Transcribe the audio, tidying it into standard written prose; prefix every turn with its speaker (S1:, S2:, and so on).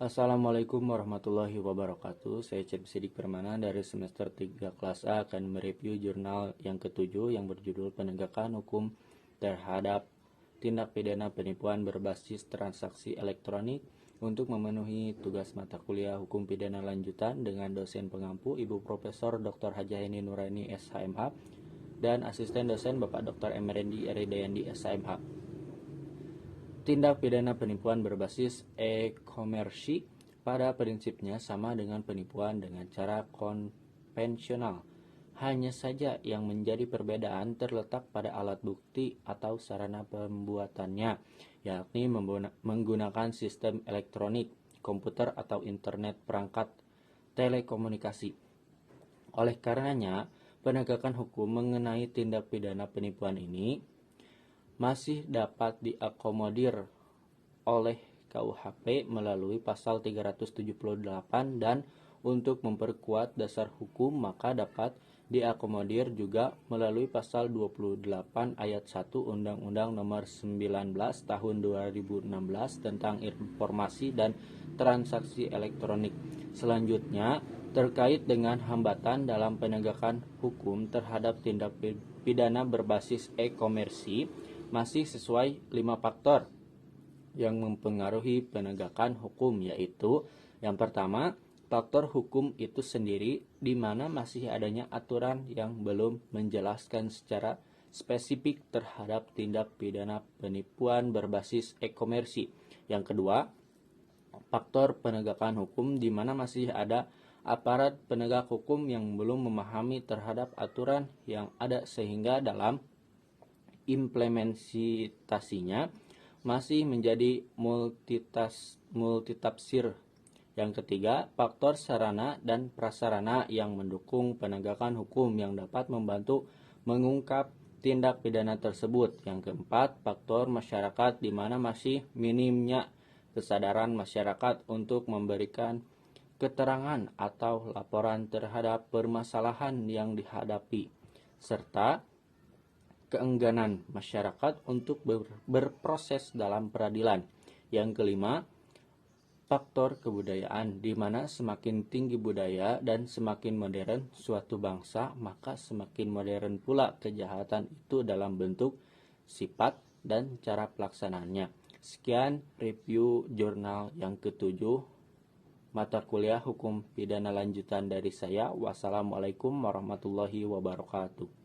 S1: Assalamualaikum warahmatullahi wabarakatuh. Saya Cep Sidik Permana dari semester 3 kelas A akan mereview jurnal yang ketujuh yang berjudul Penegakan Hukum Terhadap Tindak Pidana Penipuan Berbasis Transaksi Elektronik untuk memenuhi tugas mata kuliah Hukum Pidana Lanjutan dengan dosen pengampu Ibu Profesor Dr. Hajaheni Nuraini SHMH dan asisten dosen Bapak Dr. Emerendi Eridayandi SHMH. Tindak pidana penipuan berbasis e-komersi pada prinsipnya sama dengan penipuan dengan cara konvensional. Hanya saja yang menjadi perbedaan terletak pada alat bukti atau sarana pembuatannya, yakni menggunakan sistem elektronik, komputer atau internet perangkat telekomunikasi. Oleh karenanya, penegakan hukum mengenai tindak pidana penipuan ini masih dapat diakomodir oleh KUHP melalui pasal 378 dan untuk memperkuat dasar hukum maka dapat diakomodir juga melalui pasal 28 ayat 1 Undang-Undang Nomor 19 Tahun 2016 tentang Informasi dan Transaksi Elektronik. Selanjutnya, terkait dengan hambatan dalam penegakan hukum terhadap tindak pidana berbasis e-komersi, masih sesuai 5 faktor yang mempengaruhi penegakan hukum, yaitu yang pertama, faktor hukum itu sendiri di mana masih adanya aturan yang belum menjelaskan secara spesifik terhadap tindak pidana penipuan berbasis e-komersi. Yang kedua, faktor penegakan hukum di mana masih ada aparat penegak hukum yang belum memahami terhadap aturan yang ada sehingga dalam implementasinya masih menjadi multitafsir. Yang ketiga, faktor sarana dan prasarana yang mendukung penegakan hukum yang dapat membantu mengungkap tindak pidana tersebut. Yang keempat, faktor masyarakat di mana masih minimnya kesadaran masyarakat untuk memberikan keterangan atau laporan terhadap permasalahan yang dihadapi, serta keengganan masyarakat untuk berproses dalam peradilan. Yang kelima, faktor kebudayaan, di mana semakin tinggi budaya dan semakin modern suatu bangsa, maka semakin modern pula kejahatan itu dalam bentuk, sifat, dan cara pelaksanaannya. Sekian review jurnal yang ketujuh mata kuliah Hukum Pidana Lanjutan dari saya. Wassalamualaikum warahmatullahi wabarakatuh.